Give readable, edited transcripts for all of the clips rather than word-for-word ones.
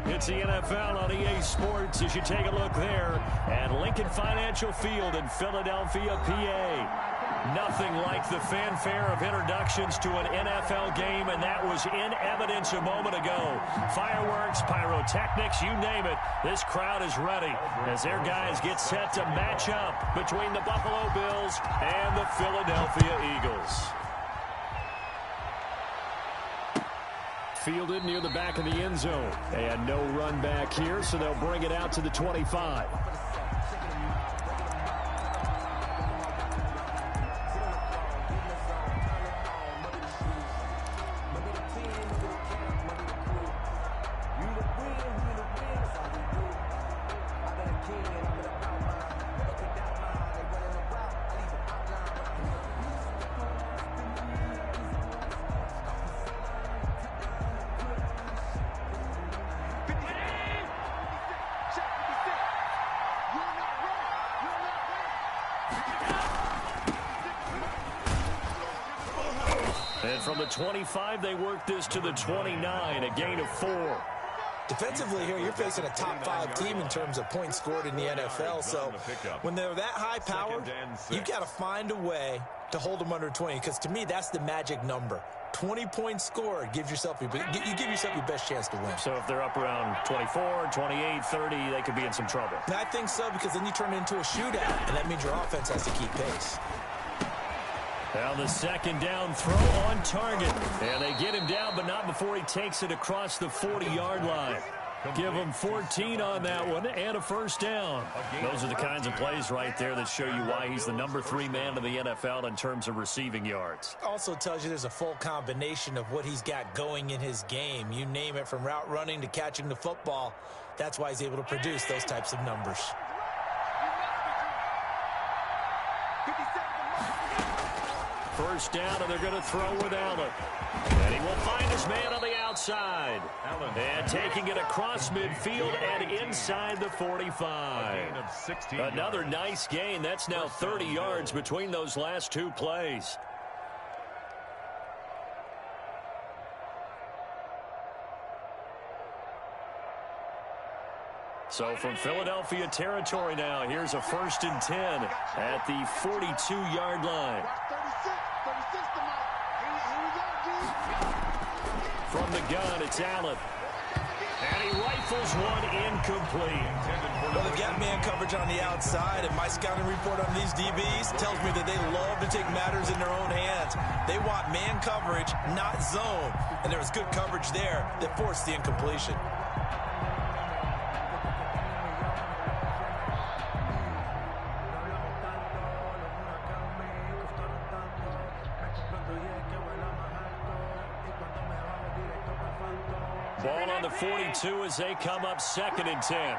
It's the NFL on EA Sports as you take a look there at Lincoln Financial Field in Philadelphia, PA. Nothing like the fanfare of introductions to an NFL game, and that was in evidence a moment ago. Fireworks, pyrotechnics, you name it. This crowd is ready as their guys get set to match up between the Buffalo Bills and the Philadelphia Eagles. Fielded near the back of the end zone. And no run back here, so they'll bring it out to the 25. And from the 25, they work this to the 29, a gain of 4. Defensively here, you're facing a top 5 team in terms of points scored in the NFL. So when they're that high powered, you got to find a way to hold them under 20. Because to me, that's the magic number. 20 points scored gives yourself you give yourself your best chance to win. So if they're up around 24, 28, 30, they could be in some trouble. And I think so, because then you turn it into a shootout, and that means your offense has to keep pace. Now the second down throw on target. And they get him down, but not before he takes it across the 40-yard line. Give him 14 on that one and a first down. Those are the kinds of plays right there that show you why he's the number 3 man in the NFL in terms of receiving yards. Also tells you there's a full combination of what he's got going in his game. You name it, from route running to catching the football. That's why he's able to produce those types of numbers. First down, and they're going to throw with Allen. And he will find his man on the outside. And taking it across midfield and inside the 45. Another nice gain. That's now 30 yards between those last 2 plays. So from Philadelphia territory now, here's a 1st and 10 at the 42-yard line. From the gun, it's Allen. And he rifles one incomplete. Well, they've got man coverage on the outside, and my scouting report on these DBs tells me that they love to take matters in their own hands. They want man coverage, not zone. And there was good coverage there that forced the incompletion. Ball on the 42 as they come up 2nd and 10.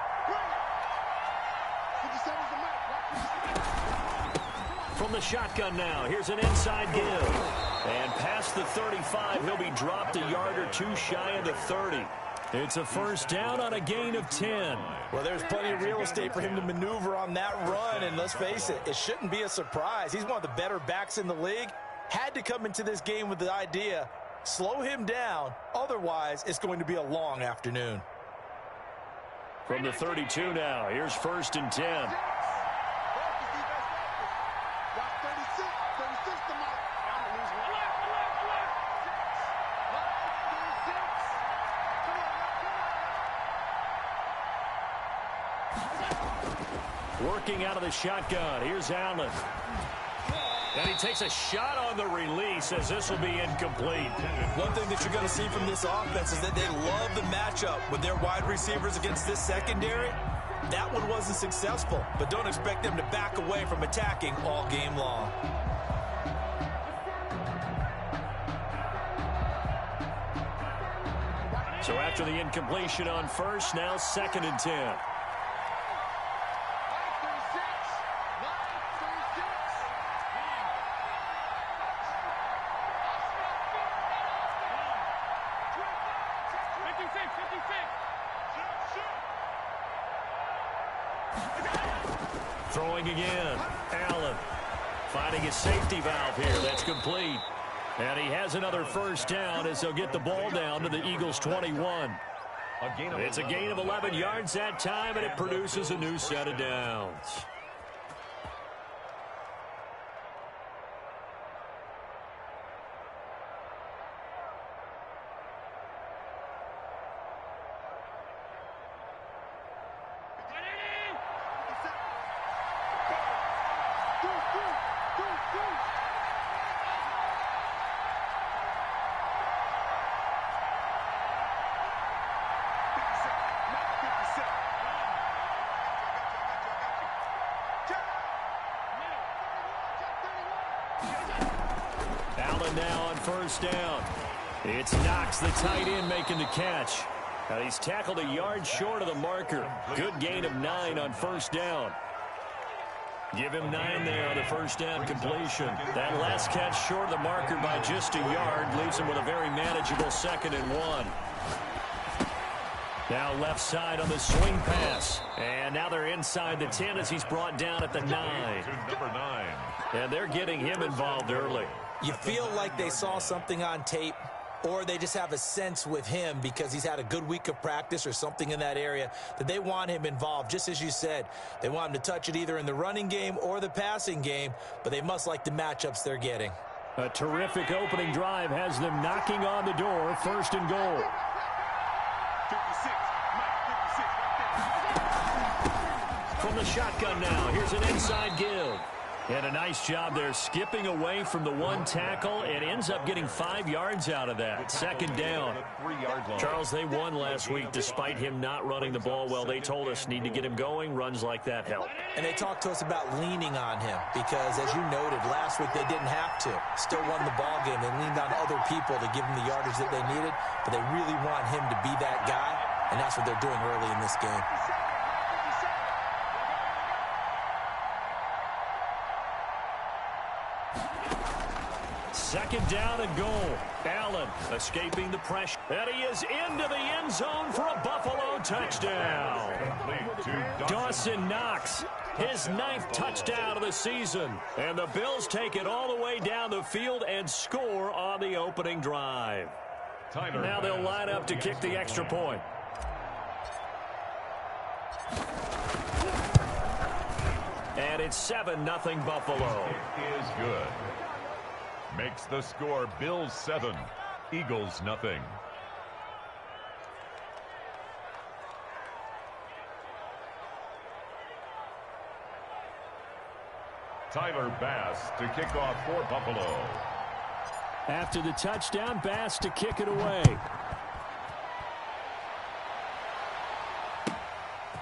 From the shotgun now, here's an inside give. And past the 35, he'll be dropped a yard or 2 shy of the 30. It's a first down on a gain of 10. Well, there's plenty of real estate for him to maneuver on that run, and let's face it, it shouldn't be a surprise. He's one of the better backs in the league. Had to come into this game with the idea, slow him down, otherwise it's going to be a long afternoon. From the 32 now, here's 1st and 10. Working out of the shotgun, here's Allen. And he takes a shot on the release as this will be incomplete. One thing that you're going to see from this offense is that they love the matchup with their wide receivers against this secondary. That one wasn't successful, but don't expect them to back away from attacking all game long. So after the incompletion on first, now 2nd and 10. Throwing again. Allen finding his safety valve here. That's complete. And he has another first down as they'll get the ball down to the Eagles' 21. It's a gain of 11 yards that time, and it produces a new set of downs. Allen now on first down. It's Knox, the tight end, making the catch. Now he's tackled a yard short of the marker. Good gain of 9 on first down. Give him 9 there on the first down completion. That last catch short of the marker by just a yard leaves him with a very manageable 2nd and 1. Now left side on the swing pass. And now they're inside the 10 as he's brought down at the 9. Number 9. And they're getting him involved early. You feel like they saw something on tape, or they just have a sense with him because he's had a good week of practice or something in that area that they want him involved. Just as you said, they want him to touch it either in the running game or the passing game, but they must like the matchups they're getting. A terrific opening drive has them knocking on the door. 1st and goal. 56. From the shotgun now, here's an inside give. And a nice job there skipping away from the one tackle and ends up getting 5 yards out of that. 2nd down. Charles, they won last week despite him not running the ball well. They told us need to get him going. Runs like that help. And they talked to us about leaning on him because, as you noted, last week they didn't have to. Still won the ball game. They leaned on other people to give them the yardage that they needed, but they really want him to be that guy, and that's what they're doing early in this game. Second down and goal. Allen escaping the pressure. And he is into the end zone for a Buffalo touchdown. Dawson Knox, his 9th touchdown of the season. And the Bills take it all the way down the field and score on the opening drive. Now they'll line up to kick the extra point. And it's 7-0 Buffalo. It is good. Makes the score Bills 7, Eagles nothing. Tyler Bass to kick off for Buffalo. After the touchdown, Bass to kick it away.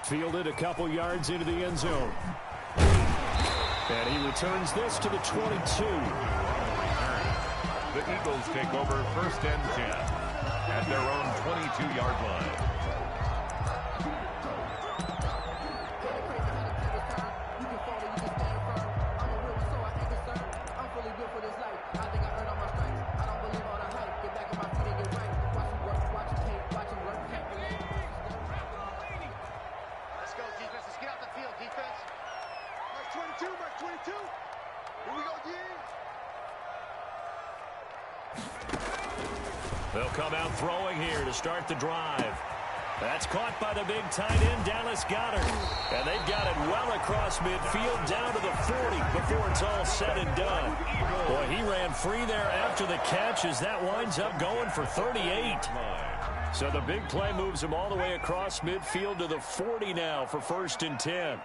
Fielded a couple yards into the end zone. And he returns this to the 22. The Eagles take over 1st and 10 at their own 22-yard line. Let's go, defense. Let's get out the field, defense. Mark 22, Mark 22. Here we go, D. They'll come out throwing here to start the drive. That's caught by the big tight end, Dallas Goedert. And they've got it well across midfield down to the 40 before it's all said and done. Boy, he ran free there after the catch as that winds up going for 38. So the big play moves him all the way across midfield to the 40 now for 1st and 10.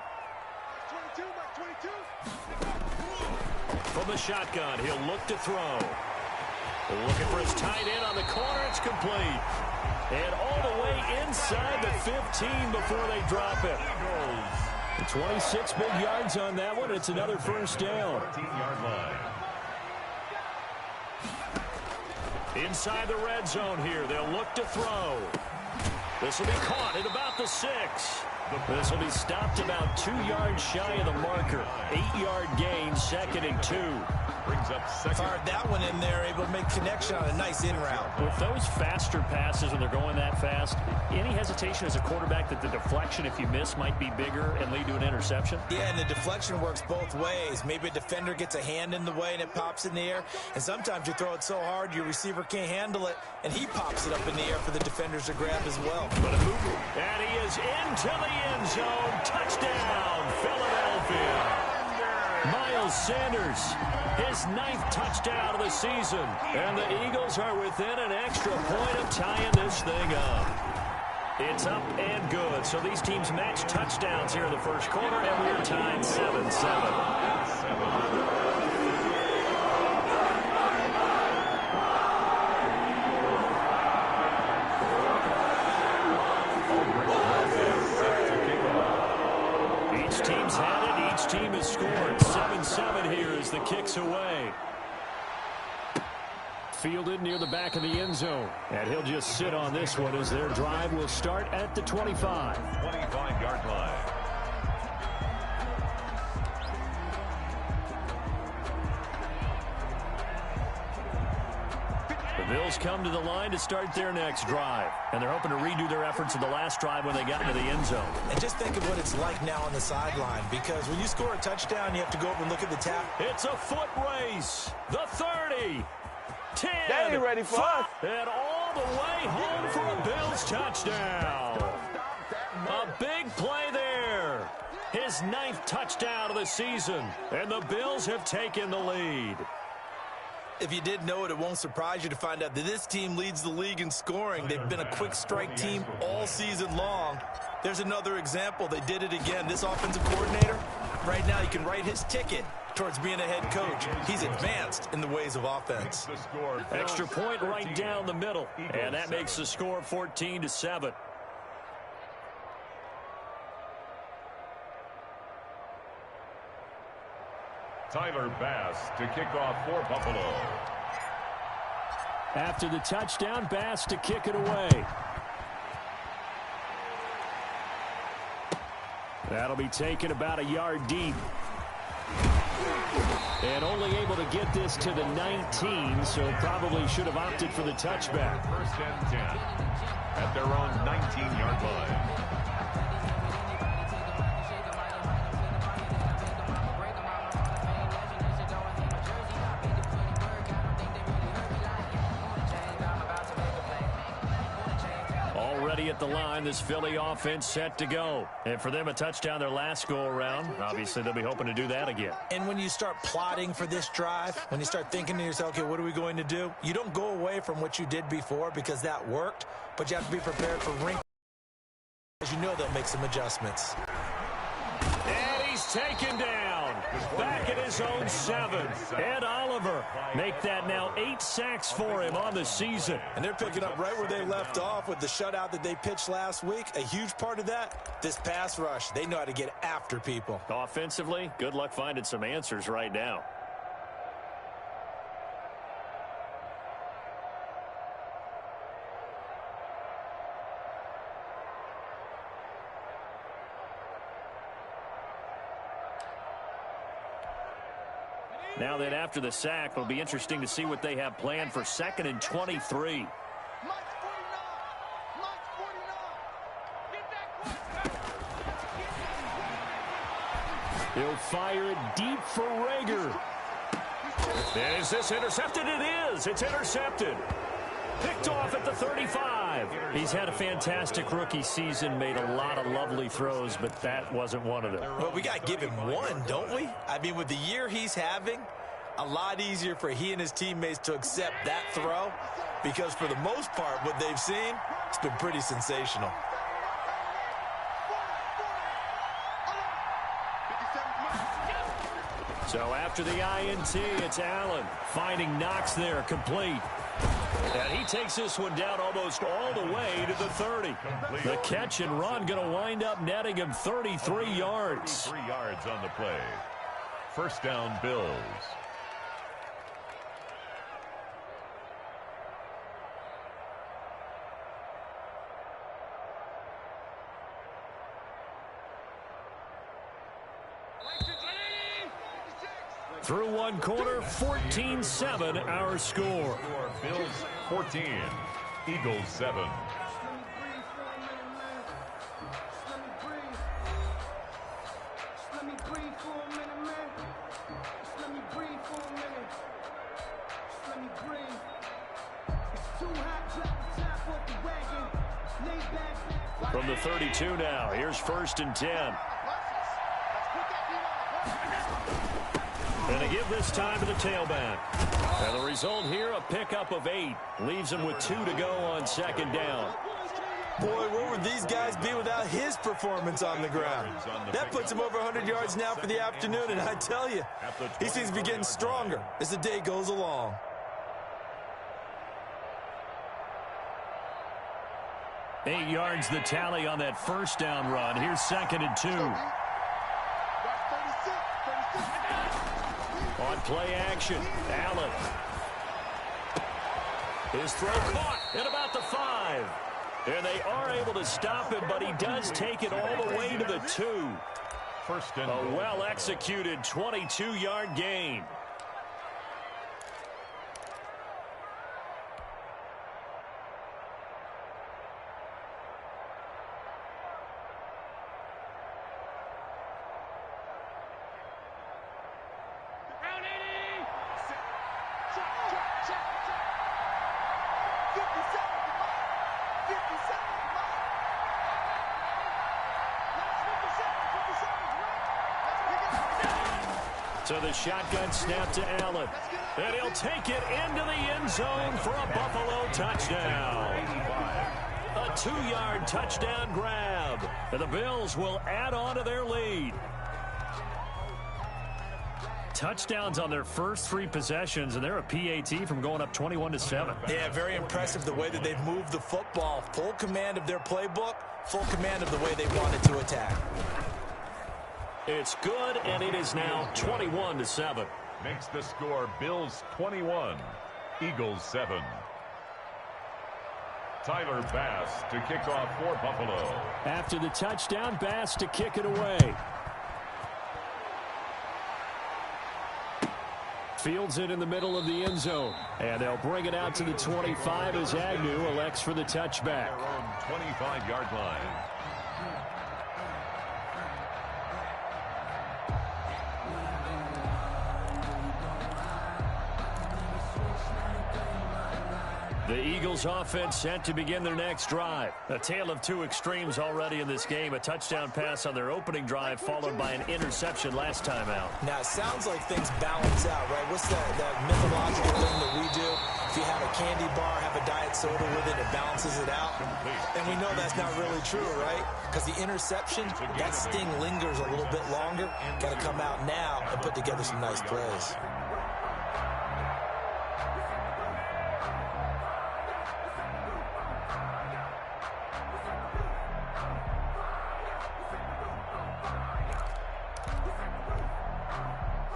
From the shotgun, he'll look to throw. Looking for his tight end on the corner. It's complete. And all the way inside the 15 before they drop it. 26 big yards on that one. It's another 1st down. 14-yard line. Inside the red zone here. They'll look to throw. This will be caught at about the 6. This will be stopped about 2 yards shy of the marker. 8-yard gain, 2nd and 2. Brings up second. Fired that one in there, able to make connection on a nice in route. With those faster passes when they're going that fast, any hesitation as a quarterback that the deflection, if you miss, might be bigger and lead to an interception? Yeah, and the deflection works both ways. Maybe a defender gets a hand in the way and it pops in the air. And sometimes you throw it so hard your receiver can't handle it, and he pops it up in the air for the defenders to grab as well. And he is into the end zone. Touchdown, Philadelphia. Miles Sanders, his 9th touchdown of the season. And the Eagles are within an extra point of tying this thing up. It's up and good. So these teams match touchdowns here in the first quarter, and we're tied 7-7. Team's had it. Each team has scored. 7-7 here as the kick's away. Fielded near the back of the end zone. And he'll just sit on this one as their drive will start at the 25. 25-yard line. The Bills come to the line to start their next drive. And they're hoping to redo their efforts in the last drive when they got into the end zone. And just think of what it's like now on the sideline, because when you score a touchdown, you have to go over and look at the tap. It's a foot race. The 30. 10. They ain't ready for us. And all the way home for a Bills touchdown. A big play there. His 9th touchdown of the season. And the Bills have taken the lead. If you did know it, it won't surprise you to find out that this team leads the league in scoring. They've been a quick strike team all season long. There's another example. They did it again. This offensive coordinator, right now, he can write his ticket towards being a head coach. He's advanced in the ways of offense. Extra point right down the middle. And that makes the score 14-7. Tyler Bass to kick off for Buffalo. After the touchdown, Bass to kick it away. That'll be taken about a yard deep. And only able to get this to the 19, so probably should have opted for the touchback. First and 10 at their own 19-yard line. At the line, this Philly offense set to go. And for them, a touchdown their last go-around. Obviously, they'll be hoping to do that again. And when you start plotting for this drive, when you start thinking to yourself, okay, what are we going to do? You don't go away from what you did before because that worked, but you have to be prepared for wrinkles. As you know, they'll make some adjustments. And he's taken down. Back at his own 7. Ed Oliver make that now 8 sacks for him on the season. And they're picking up right where they left off with the shutout that they pitched last week. A huge part of that, this pass rush. They know how to get after people. Offensively, good luck finding some answers right now. Now then, after the sack, it'll be interesting to see what they have planned for 2nd and 23. He'll fire it deep for Rager. And is this intercepted? It is. It's intercepted. Picked off at the 35. He's had a fantastic rookie season, made a lot of lovely throws, but that wasn't one of them. Well, we got to give him one, don't we? I mean, with the year he's having, a lot easier for he and his teammates to accept that throw because for the most part, what they've seen, it's been pretty sensational. So after the INT, it's Allen finding Knox there, complete. And he takes this one down almost all the way to the 30. The catch and run going to wind up netting him 33 yards. 33 yards on the play. First down, Bills. Through one quarter, 14-7 our score. Bills 14, Eagles 7. From the 32 now, here's 1st and 10. And they give this time to the tailback. And the result here, a pickup of 8. Leaves him with 2 to go on 2nd down. Boy, where would these guys be without his performance on the ground? That puts him over 100 yards now for the afternoon, and I tell you, he seems to be getting stronger as the day goes along. Eight yards the tally on that 1st down run. Here's 2nd and 2. On play action, Allen. His throw caught at about the 5. And they are able to stop him, but he does take it all the way to the 2. A well-executed 22-yard gain. So the shotgun snap to Allen. And he'll take it into the end zone for a Buffalo touchdown. A 2-yard touchdown grab. And the Bills will add on to their lead. Touchdowns on their first 3 possessions, and they're a PAT from going up 21-7. Yeah, very impressive the way that they've moved the football. Full command of their playbook, full command of the way they wanted to attack. It's good, and it is now 21-7. Makes the score Bills 21, Eagles 7. Tyler Bass to kick off for Buffalo. After the touchdown, Bass to kick it away. Fields it in the middle of the end zone. And they'll bring it out to the 25 as Agnew elects for the touchback. Their own 25-yard line. The Eagles offense set to begin their next drive. A tale of 2 extremes already in this game. A touchdown pass on their opening drive followed by an interception last time out. Now, it sounds like things balance out, right? What's that mythological thing that we do? If you have a candy bar, have a diet soda with it, it balances it out. And we know that's not really true, right? Because the interception, that sting lingers a little bit longer. Got to come out now and put together some nice plays.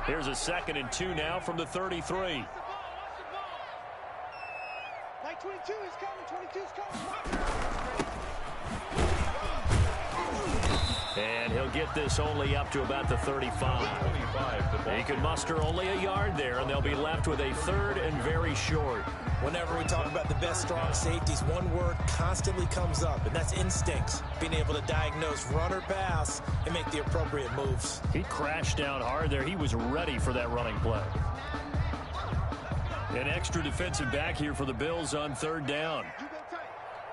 Here's a 2nd and 2 now from the 33. Like 22 is coming, 22 is coming. And he'll get this only up to about the 35. He can muster only a yard there, and they'll be left with a 3rd and very short. Whenever we talk about the best strong safeties, one word constantly comes up, and that's instincts. Being able to diagnose run or pass and make the appropriate moves. He crashed down hard there. He was ready for that running play. An extra defensive back here for the Bills on 3rd down. You got tight.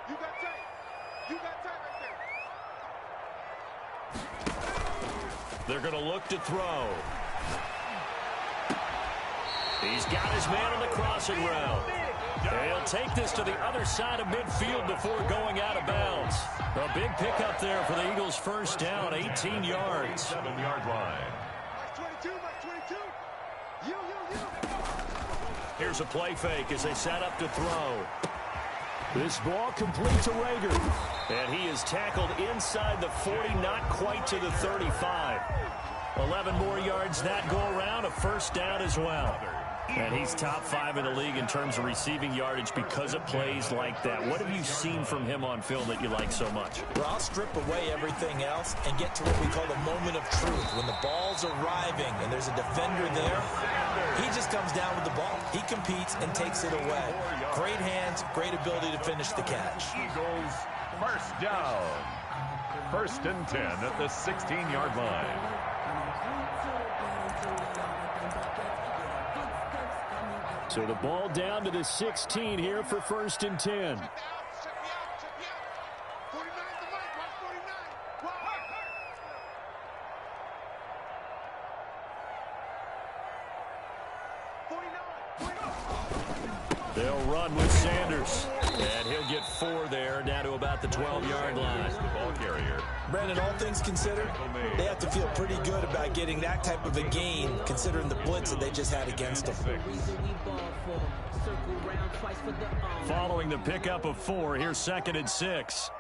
You got tight. You got tight right there. They're going to look to throw. He's got his man on the crossing route. He'll take this to the other side of midfield before going out of bounds. A big pickup there for the Eagles' 1st down, 18 yards. 7-yard line. Mark 22, Mark 22. You. Here's a play fake as they set up to throw. This ball complete to Rager. And he is tackled inside the 40, not quite to the 35. 11 more yards that go around, a 1st down as well. And he's top 5 in the league in terms of receiving yardage because of plays like that. What have you seen from him on film that you like so much? Well, I'll strip away everything else and get to what we call the moment of truth. When the ball's arriving and there's a defender there, he just comes down with the ball. He competes and takes it away. Great hands, great ability to finish the catch. Eagles, first down. 1st and 10 at the 16-yard line. So the ball down to the 16 here for 1st and 10. They'll run with Sanders. And he'll get 4 there, down to about the 12-yard line. The ball carrier. Brandon, all things considered, they have to feel pretty good about getting that type of a gain, considering the blitz that they just had against them. Following the pickup of 4, here's 2nd and 6.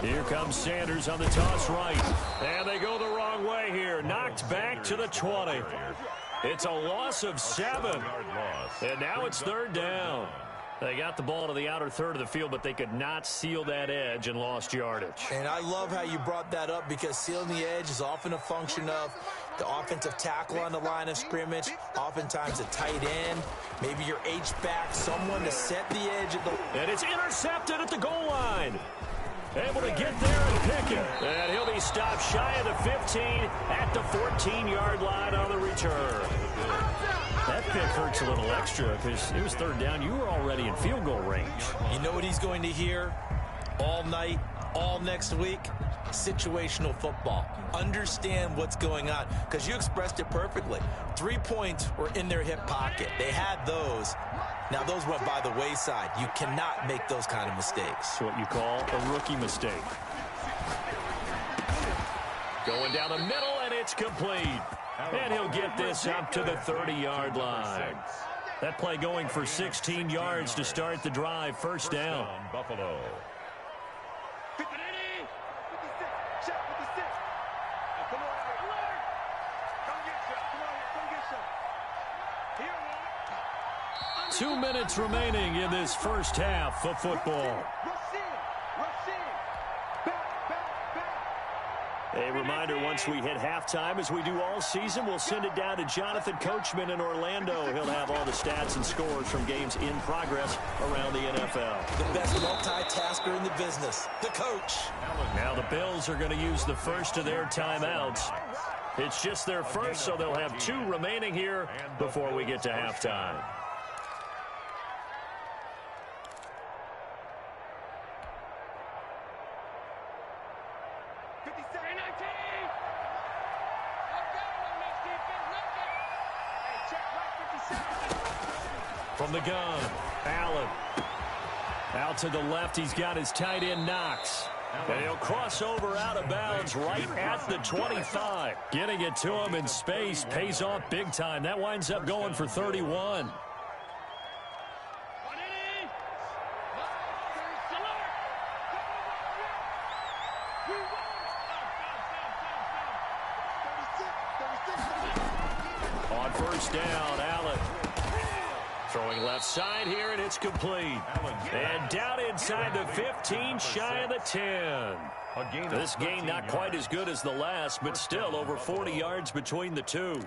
Here comes Sanders on the toss right. And they go the wrong way here. Knocked back to the 20. It's a loss of 7. And now it's 3rd down. They got the ball to the outer third of the field, but they could not seal that edge and lost yardage. And I love how you brought that up, because sealing the edge is often a function of the offensive tackle on the line of scrimmage, oftentimes a tight end, maybe your H-back, someone to set the edge at the... And it's intercepted at the goal line. Able to get there and pick it. And he'll be stopped shy of the 15 at the 14-yard line on the return. That pick hurts a little extra because it was 3rd down. You were already in field goal range. You know what he's going to hear all night, all next week? Situational football. Understand what's going on, because you expressed it perfectly. 3 points were in their hip pocket. They had those. Now, those went by the wayside. You cannot make those kind of mistakes. It's what you call a rookie mistake. Going down the middle, and it's complete. And he'll get this up to the 30-yard line. That play going for 16 yards to start the drive. 1st down. Buffalo. Two minutes remaining in this first half of football. A reminder, once we hit halftime, as we do all season, we'll send it down to Jonathan Coachman in Orlando. He'll have all the stats and scores from games in progress around the NFL. The best multitasker in the business, the coach. Now the Bills are going to use the first of their timeouts. It's just their first, so they'll have 2 remaining here before we get to halftime. From the gun, Allen. Out to the left, he's got his tight end, Knox. And he'll cross over out of bounds right at the 25. Getting it to him in space pays off big time. That winds up going for 31. On 1st down, Allen. Throwing left side here, and it's complete. And down inside the 15, shy of the 10. This game not quite as good as the last, but still over 40 yards between the two.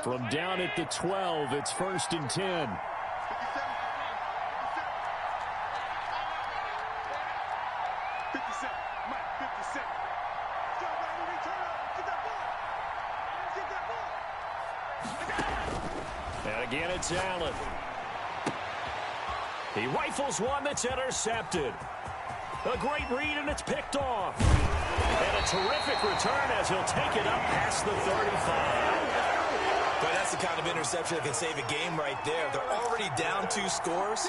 From down at the 12, it's 1st and 10. And again, it's Allen. He rifles one that's intercepted. A great read, and it's picked off. And a terrific return as he'll take it up past the 35. But that's the kind of interception that can save a game right there. They're already down 2 scores.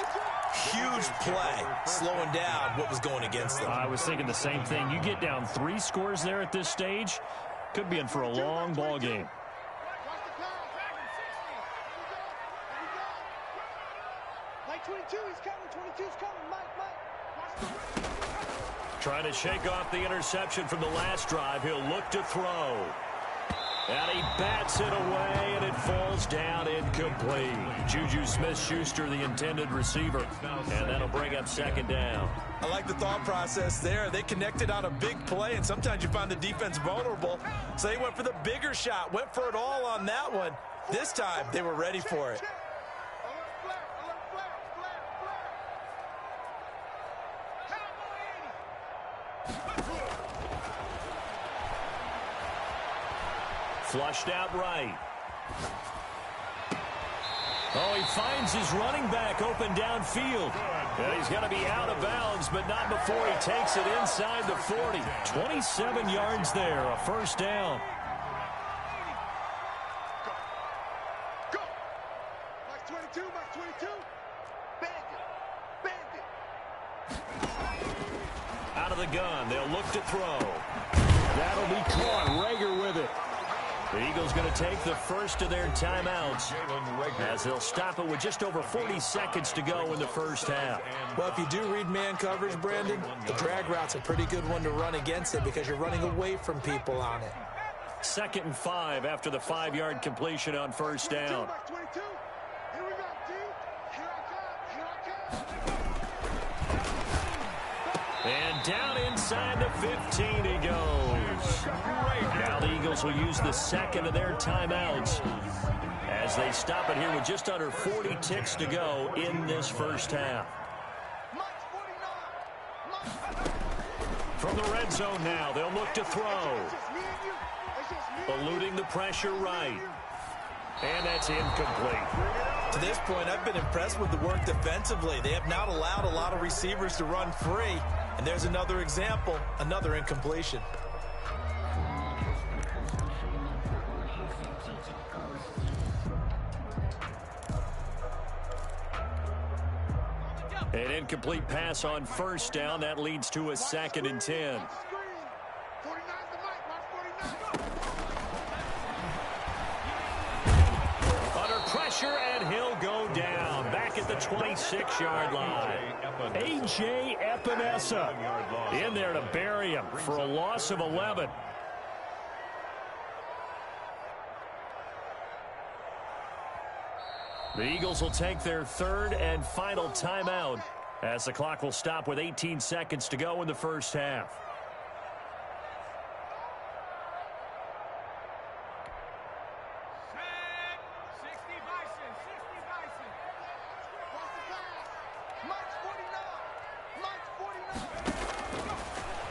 Huge play, slowing down what was going against them. I was thinking the same thing. You get down 3 scores there at this stage, could be in for a long ball game. Mike 22, he's coming. 22's coming. Mike. Trying to shake off the interception from the last drive. He'll look to throw. And he bats it away, and it falls down incomplete. Juju Smith-Schuster, the intended receiver. And that'll bring up second down. I like the thought process there. They connected on a big play, and sometimes you find the defense vulnerable. So they went for the bigger shot, went for it all on that one. This time, they were ready for it. Flushed out right. Oh, he finds his running back open downfield. And he's going to be out of bounds, but not before he takes it inside the 40. 27 yards there, a first down. Go! Mike 22, Mike 22. Bandit. Out of the gun, they'll look to throw. That'll be caught. Rager with it. The Eagles going to take the first of their timeouts as they'll stop it with just over 40 seconds to go in the first half. Well, if you do read man coverage, Brandon, the drag route's a pretty good one to run against it because you're running away from people on it. 2nd and 5 after the 5-yard completion on first down. Mike 22. Here we go, D. Here I come. And down inside the 15 he goes. Now the Eagles will use the second of their timeouts as they stop it here with just under 40 ticks to go in this first half. From the red zone now, they'll look to throw. Eluding the pressure right. And that's incomplete. To this point, I've been impressed with the work defensively. They have not allowed a lot of receivers to run free. And there's another example, another incompletion. An incomplete pass on first down. That leads to a 2nd and 10. Under pressure, and he'll go down. Back at the 26-yard line. A.J. Epinesa in there to bury him for a loss of 11. The Eagles will take their 3rd and final timeout as the clock will stop with 18 seconds to go in the first half.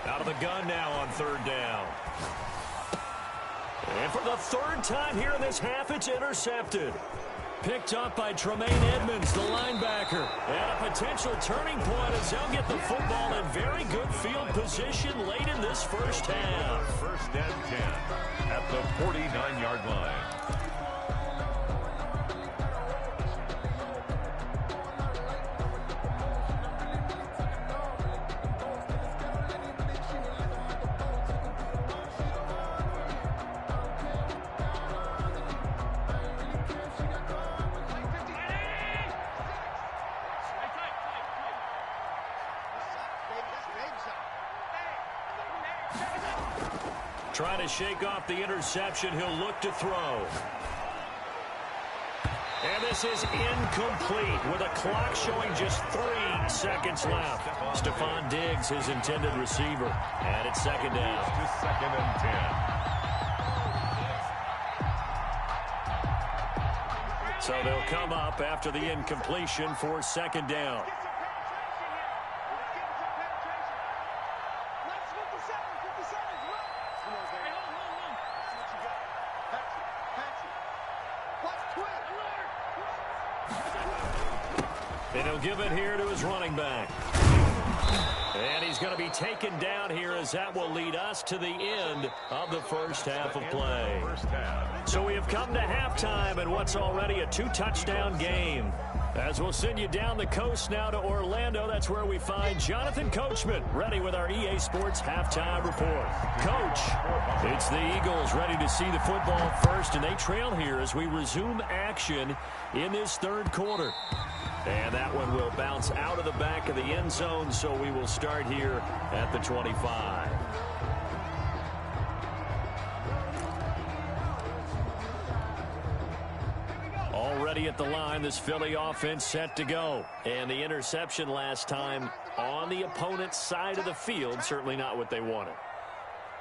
Out of the gun now on 3rd down. And for the 3rd time here in this half, it's intercepted. Picked up by Tremaine Edmonds, the linebacker. And a potential turning point as they'll get the football in very good field position late in this first half. 1st and 10 at the 49-yard line. Trying to shake off the interception. He'll look to throw. And this is incomplete with a clock showing just 3 seconds left. Stephon Diggs, his intended receiver. And it's 2nd down. Just 2nd and 10. So they'll come up after the incompletion for 2nd down. And he'll give it here to his running back. And he's going to be taken down here as that will lead us to the end of the first half of play. So we have come to halftime in what's already a 2-touchdown game. As we'll send you down the coast now to Orlando, that's where we find Jonathan Coachman ready with our EA Sports halftime report. Coach, it's the Eagles ready to see the football first, and they trail here as we resume action in this third quarter. And that one will bounce out of the back of the end zone, so we will start here at the 25. Already at the line, this Philly offense set to go. And the interception last time on the opponent's side of the field, certainly not what they wanted.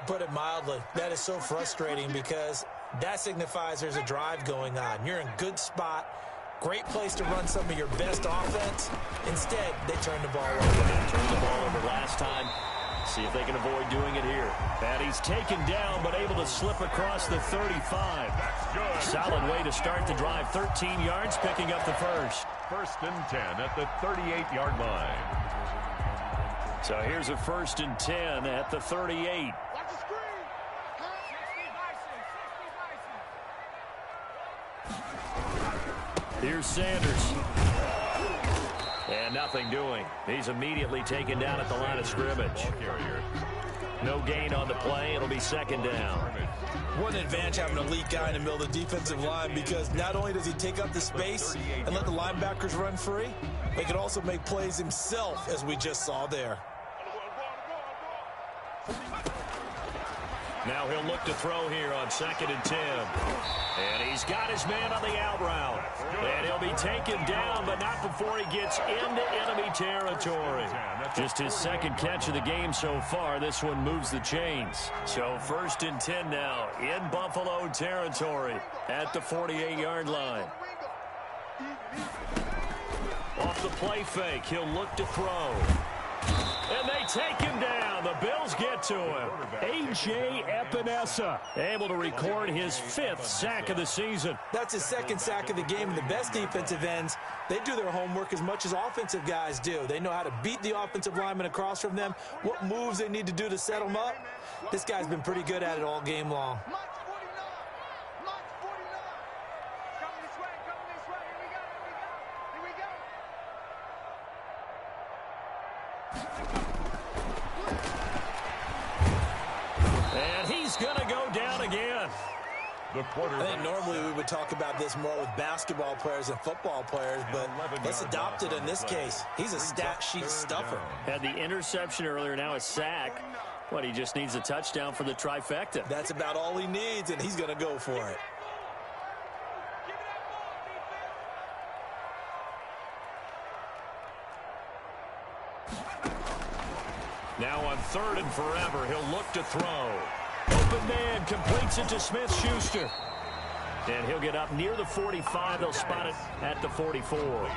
Put it mildly, that is so frustrating because that signifies there's a drive going on. You're in a good spot. Great place to run some of your best offense. Instead, they turned the ball over. They turned the ball over last time. See if they can avoid doing it here. And he's taken down, but able to slip across the 35. Solid way to start the drive. 13 yards, picking up the first. 1st and 10 at the 38-yard line. So here's a 1st and 10 at the 38. Watch the screen. Here's Sanders. And nothing doing. He's immediately taken down at the line of scrimmage. No gain on the play. It'll be 2nd down. What an advantage having an elite guy in the middle of the defensive line, because not only does he take up the space and let the linebackers run free, but he can also make plays himself, as we just saw there. Now he'll look to throw here on 2nd and 10. And he's got his man on the out route. And he'll be taken down, but not before he gets into enemy territory. Just his 2nd catch of the game so far. This one moves the chains. So 1st and 10 now in Buffalo territory at the 48-yard line. Off the play fake, he'll look to throw. And they take him down. The Bills get to him. A.J. Epinesa able to record his 5th sack of the season. That's his 2nd sack of the game. And the best defensive ends, they do their homework as much as offensive guys do. They know how to beat the offensive lineman across from them, what moves they need to do to set them up. This guy's been pretty good at it all game long. March 49. March 49. Coming this way. Coming this way. Here we go. Here we go. Here we go. And he's going to go down again. The quarterback. I think normally we would talk about this more with basketball players and football players, but let's adopt it in this case. He's a stat sheet stuffer. Had the interception earlier, now a sack. What, he just needs a touchdown for the trifecta. That's about all he needs, and he's going to go for it. Now on 3rd and forever, he'll look to throw. Open man completes it to Smith-Schuster. And he'll get up near the 45. They'll spot it at the 44.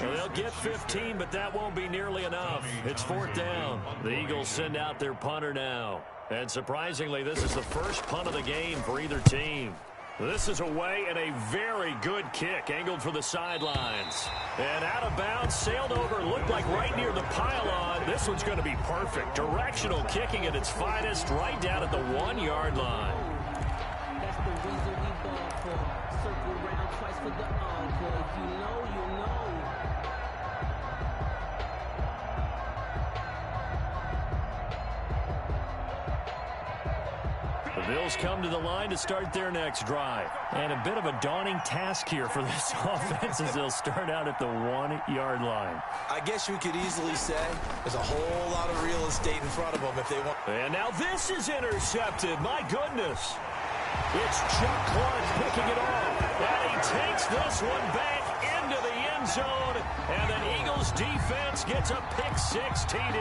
They'll get 15, but that won't be nearly enough. It's 4th down. The Eagles send out their punter now. And surprisingly, this is the first punt of the game for either team. This is away and a very good kick angled for the sidelines. And out of bounds, sailed over, looked like right near the pylon. This one's going to be perfect. Directional kicking at its finest, right down at the 1-yard line. That's the reason we ball for. Circle round twice for the encore. You know. The Bills come to the line to start their next drive. And a bit of a daunting task here for this offense as they'll start out at the 1-yard line. I guess you could easily say there's a whole lot of real estate in front of them if they want. And now this is intercepted. My goodness. It's Chuck Clark picking it off. And he takes this one back into the end zone. And the Eagles defense gets a pick-6 TD.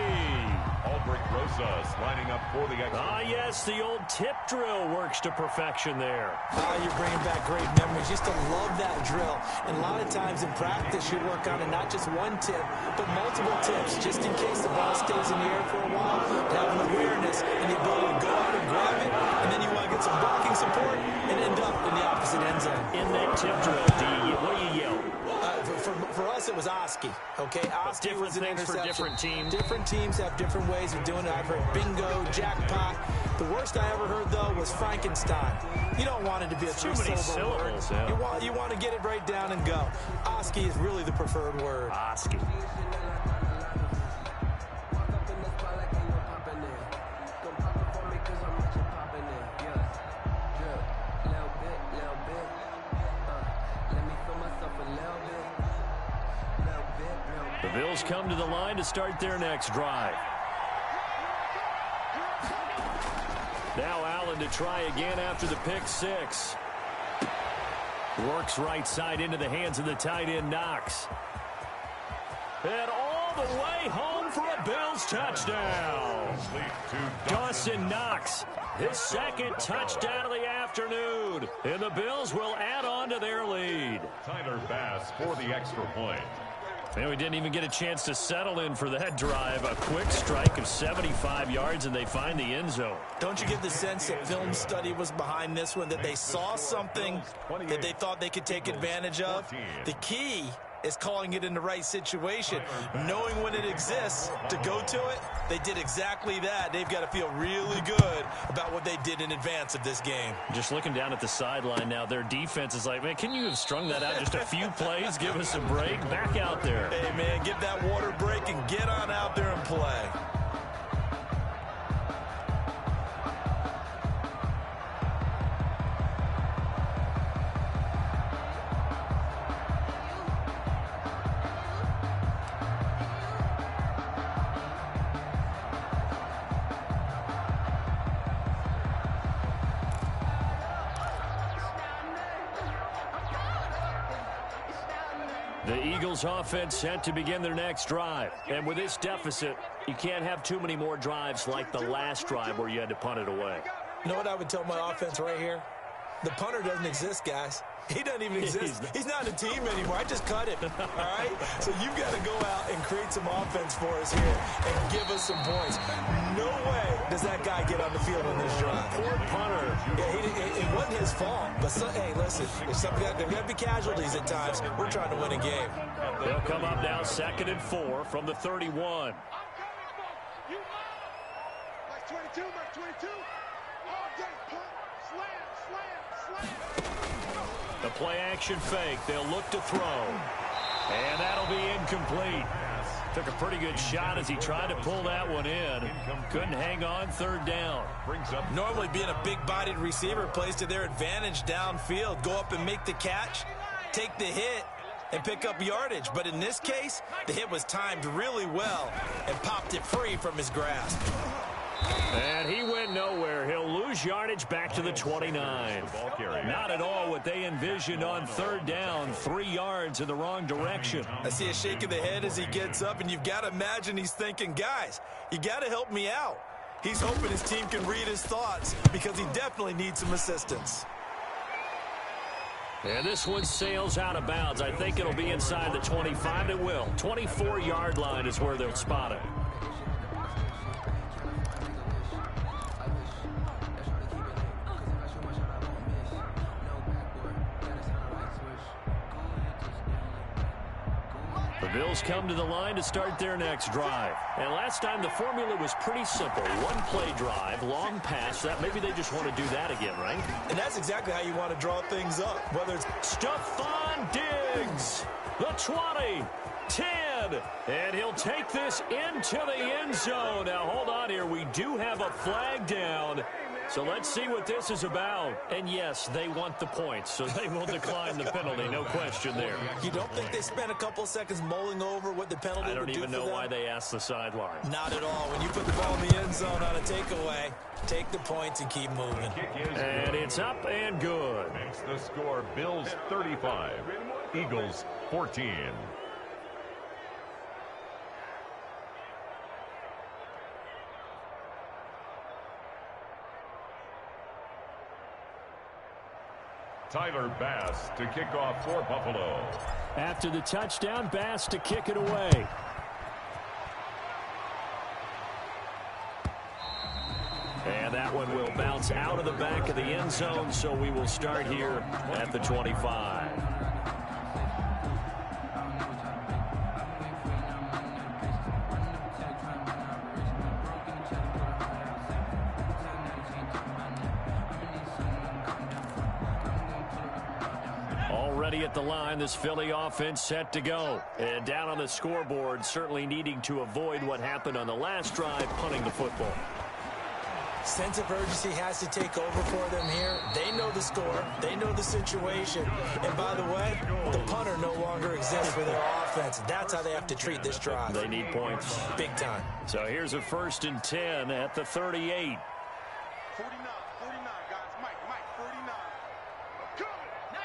Aldrich Rosas lining up for the extra. Ah, yes, the old tip drill works to perfection there. You're bringing back great memories. Used to love that drill. And a lot of times in practice, you work on it, not just one tip, but multiple tips, just in case the ball stays in the air for a while. To have an awareness and the ability to go out and grab it, and then you want to get some blocking support and end up in the opposite end zone. In that tip drill, what do you yell? for us, it was Oski. Okay, Oski was an interception. For different teams. Different teams have different ways of doing it. I've heard bingo, jackpot. The worst I ever heard, though, was Frankenstein. You don't want it to be a three-syllable word. Yeah. You want to get it right down and go. Oski is really the preferred word. Oski. The Bills come to the line to start their next drive. Now Allen to try again after the pick six. Works right side into the hands of the tight end Knox. And all the way home for a Bills touchdown. Dawson Knox, his second touchdown of the afternoon. And the Bills will add on to their lead. Tyler Bass for the extra point. And we didn't even get a chance to settle in for that drive. A quick strike of 75 yards, and they find the end zone. Don't you get the sense that film study was behind this one, that they saw something that they thought they could take advantage of? The key is calling it in the right situation, knowing when it exists to go to it. They did exactly that. They've got to feel really good about what they did in advance of this game. Just looking down at the sideline now, their defense is like, man, can you have strung that out just a few plays? Give us a break. Back out there. Hey, man, give that water break and get on out there and play. The Eagles offense set to begin their next drive. And with this deficit, you can't have too many more drives like the last drive where you had to punt it away. You know what I would tell my offense right here? The punter doesn't exist, guys. He doesn't even exist. He's not a team anymore. I just cut him, all right? So you've got to go out and create some offense for us here and give us some points. No way does that guy get on the field on this drive. Poor punter. Yeah, it wasn't his fault. But, hey, listen, there's got to be casualties at times. We're trying to win a game. They'll come up now 2nd and 4 from the 31. Mark 22, Mark 22. All day, punt, slam. The play action fake. They'll look to throw. And that'll be incomplete. Took a pretty good shot as he tried to pull that one in. Couldn't hang on 3rd down. Normally being a big-bodied receiver plays to their advantage downfield. Go up and make the catch, take the hit, and pick up yardage. But in this case, the hit was timed really well and popped it free from his grasp. And he went nowhere. He'll lose yardage back to the 29. Not at all what they envisioned on 3rd down. 3 yards in the wrong direction. I see a shake of the head as he gets up, and you've got to imagine he's thinking, guys, you got to help me out. He's hoping his team can read his thoughts because he definitely needs some assistance. And this one sails out of bounds. I think it'll be inside the 25. It will. 24-yard line is where they'll spot it. The Bills come to the line to start their next drive. And last time the formula was pretty simple. One play drive, long pass. That maybe they just want to do that again, right? And that's exactly how you want to draw things up. Whether it's Stephon Diggs, the 20, 10, and he'll take this into the end zone. Now hold on here. We do have a flag down. So let's see what this is about. And yes, they want the points, so they will decline the penalty. No question there. You don't think they spent a couple seconds mulling over what the penalty would do for them? I don't even know why they asked the sideline. Not at all. When you put the ball in the end zone on a takeaway, take the points and keep moving. And it's up and good. Makes the score Bills 35, Eagles 14. Tyler Bass to kick off for Buffalo. After the touchdown, Bass to kick it away. And that one will bounce out of the back of the end zone, so we will start here at the 25. ready at the line. This Philly offense set to go. And down on the scoreboard, certainly needing to avoid what happened on the last drive, punting the football. Sense of urgency has to take over for them here. They know the score. They know the situation. And by the way, the punter no longer exists for their offense. That's how they have to treat this drive. They need points. Big time. So here's a 1st and 10 at the 38. 49, guys. Mike, 49. Come on. 19,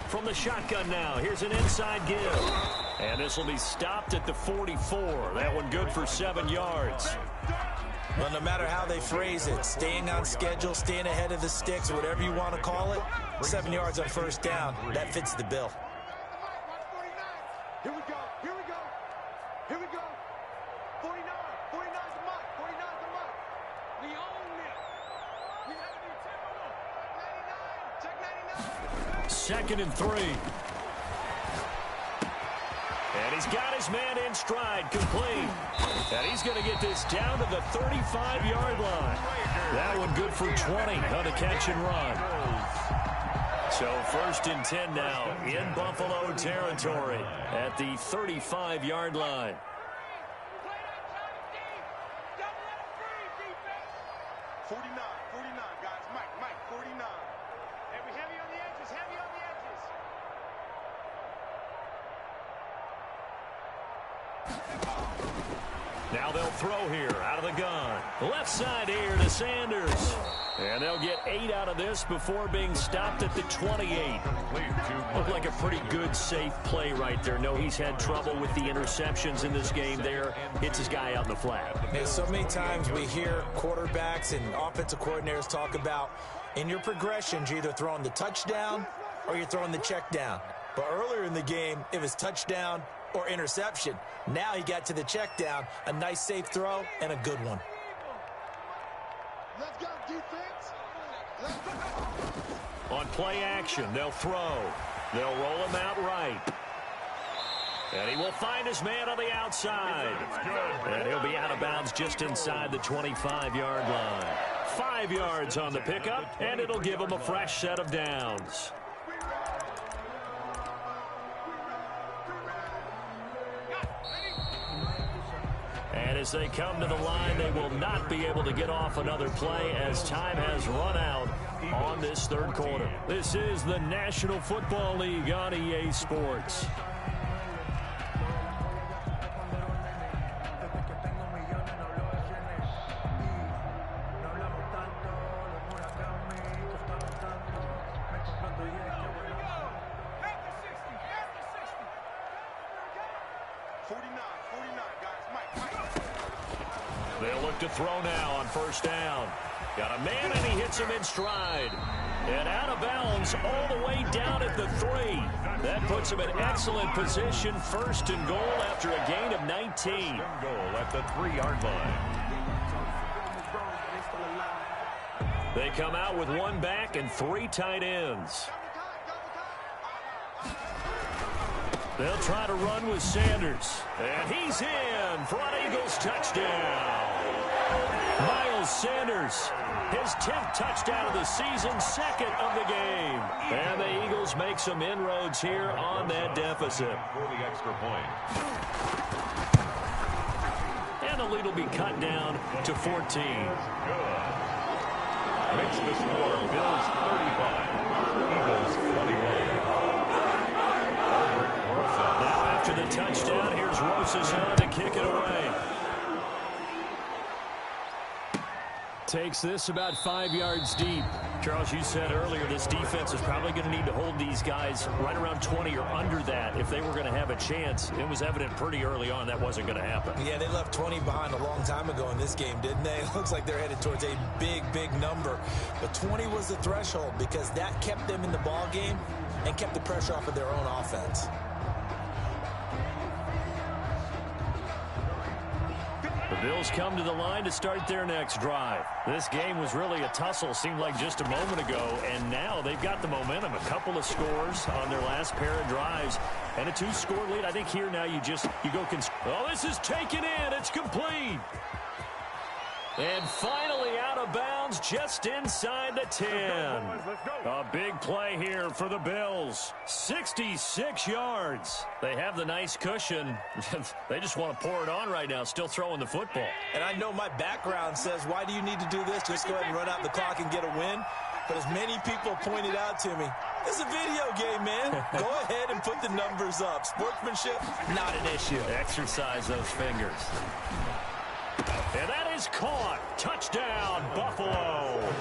From the shotgun now, here's an inside give. And this will be stopped at the 44. That one good for 7 yards. Well, no matter how they phrase it, staying on schedule, staying ahead of the sticks, whatever you want to call it, 7 yards on 1st down, that fits the bill. Here we go. 49 to Mike. We own it. We have to be typical. 99. Check 99. 2nd and 3. And he's got his man in stride, complete. And he's going to get this down to the 35-yard line. That one good for 20 on the catch and run. So 1st and 10 now in Buffalo territory at the 35-yard line. 49, guys. Mike, 49. Hey, we heavy on the edges. Now they'll throw here out of the gun. Left side here to Sanders. And they'll get 8 out of this before being stopped at the 28. Looked like a pretty good, safe play right there. No, he's had trouble with the interceptions in this game there. Hits his guy out in the flat. And so many times we hear quarterbacks and offensive coordinators talk about in your progressions, you're either throwing the touchdown or you're throwing the check down. But earlier in the game, it was touchdown or interception. Now he got to the check down, a nice safe throw, and a good one. Let's go, defense. Let's go. On play action, they'll throw. They'll roll him out right. And he will find his man on the outside. And he'll be out of bounds just inside the 25-yard line. 5 yards on the pickup, and it'll give him a fresh set of downs. And as they come to the line, they will not be able to get off another play as time has run out on this 3rd quarter. This is the National Football League on EA Sports. They'll look to throw now on 1st down. Got a man, and he hits him in stride. And out of bounds all the way down at the 3. That puts him in excellent position. 1st and goal after a gain of 19. Goal at the 3-yard line. They come out with 1 back and 3 tight ends. They'll try to run with Sanders. And he's in for an Eagles touchdown. Miles Sanders, his 10th touchdown of the season, 2nd of the game. And the Eagles make some inroads here on that deficit. For the extra point. And the lead will be cut down to 14. Good. Makes the score Bills 35, Eagles 21. Now after the touchdown, here's Rosas on to kick it away. Takes this about 5 yards deep. Charles, you said earlier this defense is probably going to need to hold these guys right around 20 or under that if they were going to have a chance. It was evident pretty early on that wasn't going to happen. Yeah, they left 20 behind a long time ago in this game, didn't they? It looks like they're headed towards a big, big number. But 20 was the threshold because that kept them in the ball game and kept the pressure off of their own offense. The Bills come to the line to start their next drive. This game was really a tussle, seemed like just a moment ago, and now they've got the momentum. A couple of scores on their last pair of drives, and a 2-score lead. I think here now you go. Oh, this is taken in. It's complete. And finally out of bounds downs just inside the 10. A big play here for the Bills. 66 yards. They have the nice cushion. They just want to pour it on right now, still throwing the football. And I know my background says, why do you need to do this? Just go ahead and run out the clock and get a win. But as many people pointed out to me, it's a video game, man. Go ahead and put the numbers up. Sportsmanship, not an issue. Exercise those fingers. And that is caught. Touchdown, Buffalo.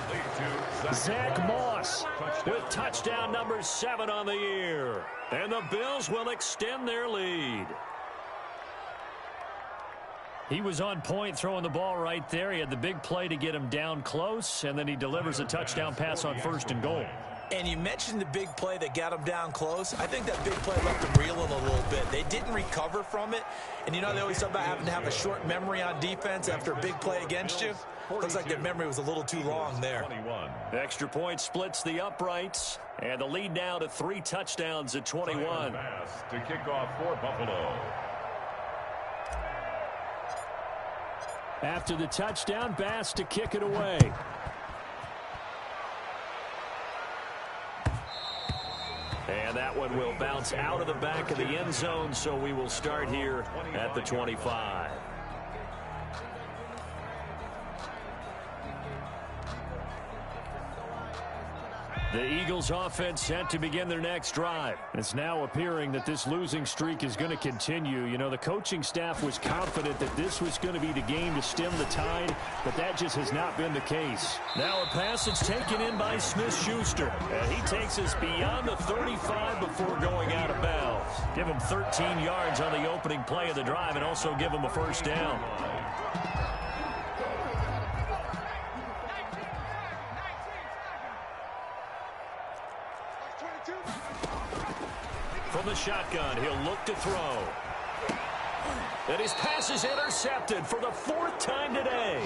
Zach Moss with touchdown number 7 on the year. And the Bills will extend their lead. He was on point throwing the ball right there. He had the big play to get him down close, and then he delivers a touchdown pass on 1st and goal. And you mentioned the big play that got him down close. I think that big play left them reeling a little bit. They didn't recover from it. And you know they always talk about having to have a short memory on defense after a big play against you. Looks like their memory was a little too long there. Extra point splits the uprights. And the lead now to 3 touchdowns at 21. To kick off for Buffalo. After the touchdown, Bass to kick it away. And that one will bounce out of the back of the end zone, so we will start here at the 25. The Eagles offense set to begin their next drive. It's now appearing that this losing streak is going to continue. You know, the coaching staff was confident that this was going to be the game to stem the tide, but that just has not been the case. Now a pass that's taken in by Smith-Schuster. And he takes us beyond the 35 before going out of bounds. Give him 13 yards on the opening play of the drive and also give him a 1st down. From the shotgun, he'll look to throw. And his pass is intercepted for the 4th time today.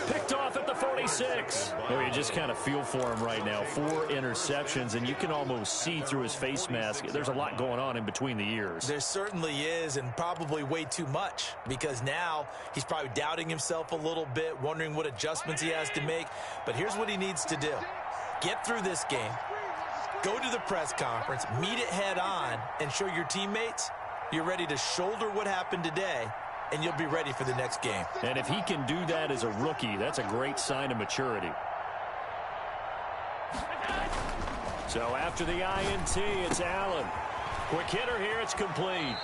Picked off at the 46. Oh, you just kind of feel for him right now. 4 interceptions, and you can almost see through his face mask. There's a lot going on in between the ears. There certainly is, and probably way too much, because now he's probably doubting himself a little bit, wondering what adjustments he has to make. But here's what he needs to do. Get through this game. Go to the press conference, meet it head on, and show your teammates you're ready to shoulder what happened today, and you'll be ready for the next game. And if he can do that as a rookie, that's a great sign of maturity. So after the INT, it's Allen. Quick hitter here, it's complete.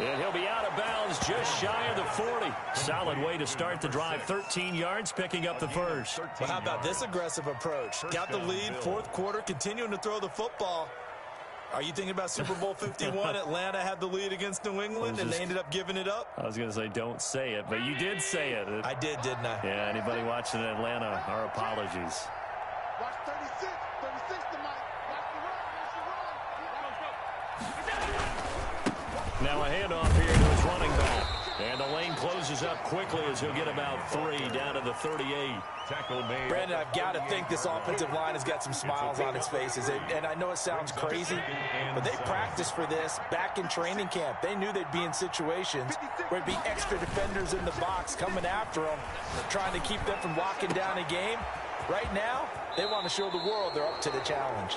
And he'll be out of bounds just shy of the 40. Solid way to start the drive. 13 yards, picking up the 1st. Well, how about this aggressive approach? Got the lead, 4th quarter, continuing to throw the football. Are you thinking about Super Bowl 51? Atlanta had the lead against New England, and they ended up giving it up? I was going to say, don't say it, but you did say it. I did, didn't I? Yeah, anybody watching in Atlanta, our apologies. Watch 36 to Mike. Watch the run. Now a handoff here to his running back. And the lane closes up quickly as he'll get about 3 down to the 38. Tackle made. Brandon, I've got to think this offensive line has got some smiles on its faces. And I know it sounds crazy, but they practiced for this back in training camp. They knew they'd be in situations where it'd be extra defenders in the box coming after them, trying to keep them from locking down a game. Right now, they want to show the world they're up to the challenge.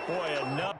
Boy, enough.